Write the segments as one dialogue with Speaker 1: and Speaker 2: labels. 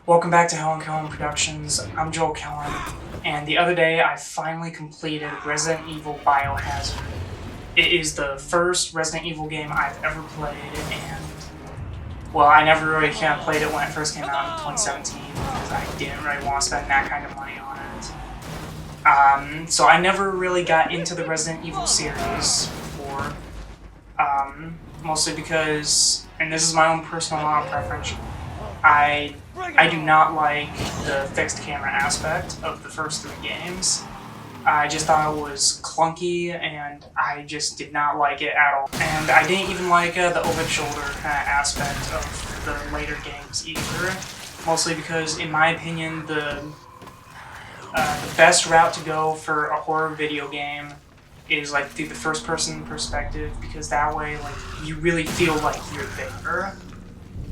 Speaker 1: Welcome back to Helen Cohen Productions. I'm Joel Kellen, and the other day I finally completed Resident Evil Biohazard. It is the first Resident Evil game I've ever played, and well, I never really kind of played it when it first came out in 2017 because I didn't really want to spend that kind of money on it. So I never really got into the Resident Evil series before, mostly because, and this is my own personal preference, I do not like the fixed camera aspect of the first three games. I just thought it was clunky, and I just did not like it at all. And I didn't even like the over-the-shoulder kind of aspect of the later games either. Mostly because, in my opinion, the best route to go for a horror video game is like through the first-person perspective, because that way, like, you really feel like you're there.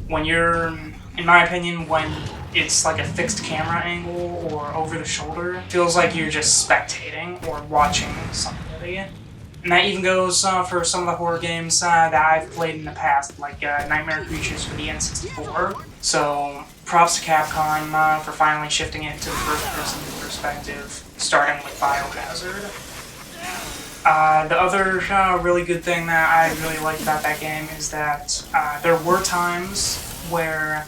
Speaker 1: When you're, in my opinion, when it's like a fixed camera angle or over the shoulder, it feels like you're just spectating or watching somebody. And that even goes for some of the horror games that I've played in the past, like Nightmare Creatures for the N64. So props to Capcom for finally shifting it to the first-person perspective, starting with Biohazard. The other really good thing that I really liked about that game is that there were times where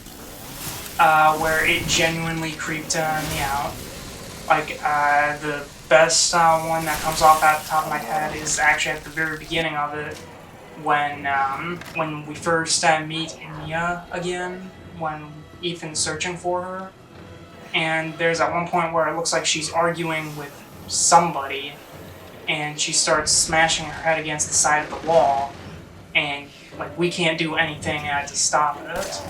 Speaker 1: it genuinely creeped me out. Like, the best one that comes off at the top of my head is actually at the very beginning of it, when we first meet Mia again, when Ethan's searching for her. And there's at one point where it looks like she's arguing with somebody, and she starts smashing her head against the side of the wall, and like we can't do anything to stop it.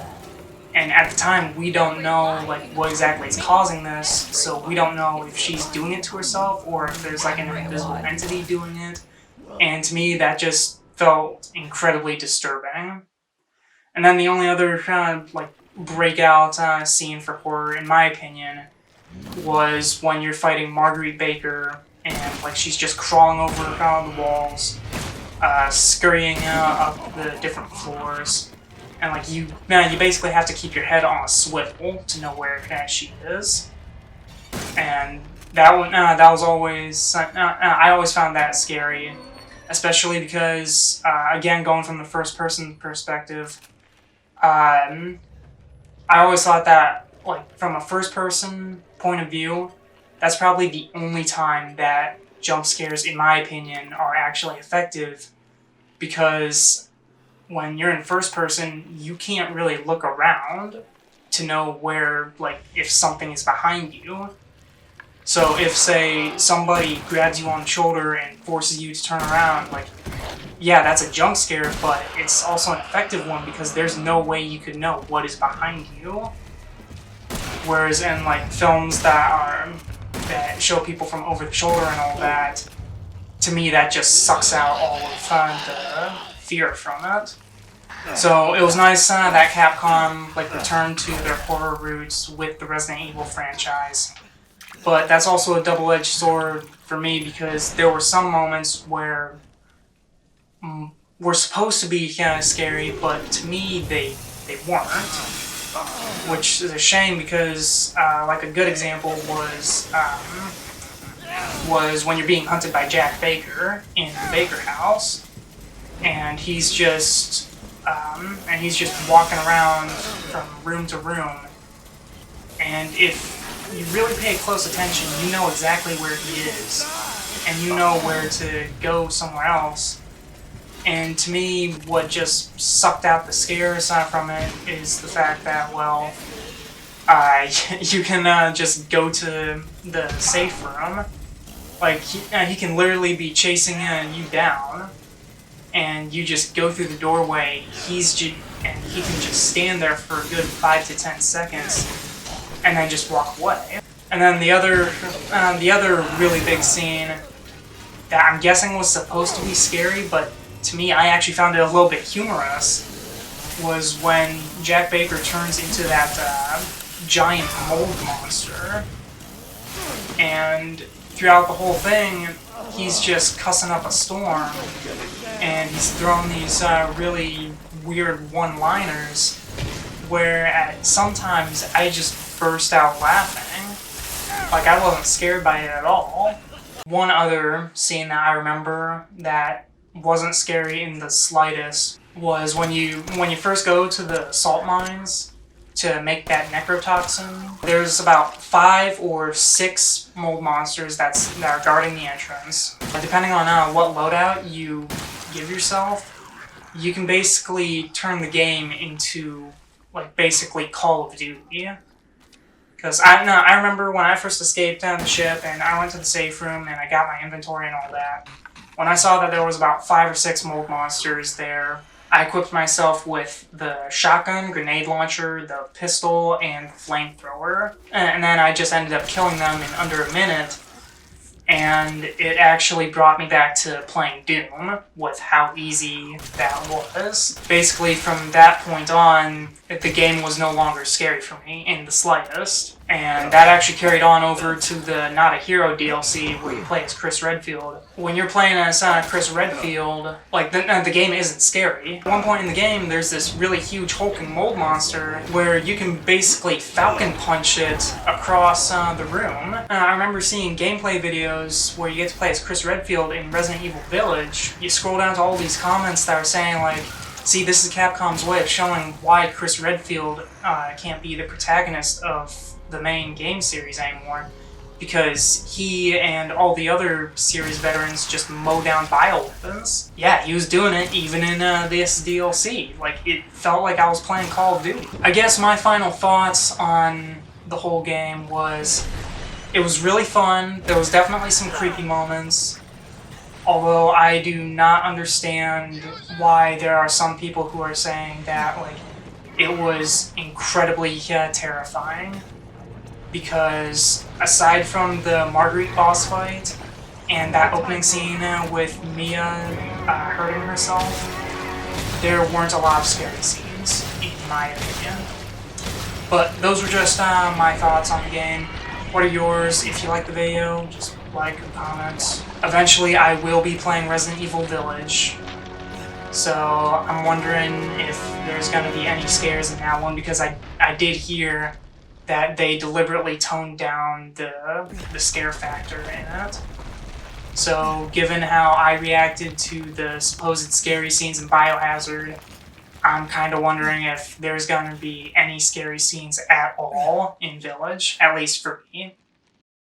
Speaker 1: And at the time, we don't know like what exactly is causing this, so we don't know if she's doing it to herself or if there's like an invisible entity doing it. And to me, that just felt incredibly disturbing. And then the only other like breakout scene for horror, in my opinion, was when you're fighting Marguerite Baker, and like she's just crawling over the walls, scurrying up the different floors, and like you basically have to keep your head on a swivel to know where she is. And that one, that was always I always found that scary, especially because again, going from the first-person perspective, I always thought that like from a first-person point of view, that's probably the only time that jump scares, in my opinion, are actually effective, because when you're in first person, you can't really look around to know where, like, if something is behind you. So if, say, somebody grabs you on the shoulder and forces you to turn around, like, yeah, that's a jump scare, but it's also an effective one because there's no way you could know what is behind you. Whereas in, like, films that show people from over the shoulder and all that, to me that just sucks out all of the fear from it. So it was nice that Capcom like returned to their horror roots with the Resident Evil franchise. But that's also a double-edged sword for me, because there were some moments where were supposed to be kind of scary, but to me they weren't. Which is a shame, because like a good example was when you're being hunted by Jack Baker in the Baker house, and he's just walking around from room to room, and if you really pay close attention, you know exactly where he is, and you know where to go somewhere else. And to me, what just sucked out the scares from it is the fact that, well, you can just go to the safe room. Like, he can literally be chasing you down, and you just go through the doorway, and he can just stand there for a good 5 to 10 seconds, and then just walk away. And then the other really big scene that I'm guessing was supposed to be scary, but to me, I actually found it a little bit humorous, was when Jack Baker turns into that giant mold monster, and throughout the whole thing, he's just cussing up a storm, and he's throwing these really weird one-liners where sometimes I just burst out laughing. Like, I wasn't scared by it at all. One other scene that I remember that wasn't scary in the slightest was when you first go to the salt mines to make that necrotoxin. There's about 5 or 6 mold monsters that are guarding the entrance. Depending on what loadout you give yourself, you can basically turn the game into, like, basically Call of Duty. Because I remember when I first escaped on the ship and I went to the safe room and I got my inventory and all that. When I saw that there was about 5 or 6 mold monsters there, I equipped myself with the shotgun, grenade launcher, the pistol, and flamethrower. And then I just ended up killing them in under a minute. And it actually brought me back to playing Doom with how easy that was. Basically, from that point on, the game was no longer scary for me in the slightest. And that actually carried on over to the Not a Hero DLC where you play as Chris Redfield. When you're playing as Chris Redfield, like, the game isn't scary. At one point in the game, there's this really huge hulking mold monster where you can basically falcon punch it across the room. I remember seeing gameplay videos where you get to play as Chris Redfield in Resident Evil Village. You scroll down to all these comments that are saying, like, see, this is Capcom's way of showing why Chris Redfield can't be the protagonist of the main game series anymore, because he and all the other series veterans just mow down bioweapons. Yeah, he was doing it even in this DLC. Like, it felt like I was playing Call of Duty. I guess my final thoughts on the whole game was, it was really fun. There was definitely some creepy moments. Although I do not understand why there are some people who are saying that, like, it was incredibly terrifying. Because aside from the Marguerite boss fight and that opening scene with Mia hurting herself, there weren't a lot of scary scenes, in my opinion. But those were just my thoughts on the game. What are yours? If you like the video, just like and comment. Eventually I will be playing Resident Evil Village, so I'm wondering if there's going to be any scares in that one, because I did hear that they deliberately toned down the scare factor in it. So given how I reacted to the supposed scary scenes in Biohazard, I'm kind of wondering if there's going to be any scary scenes at all in Village, at least for me.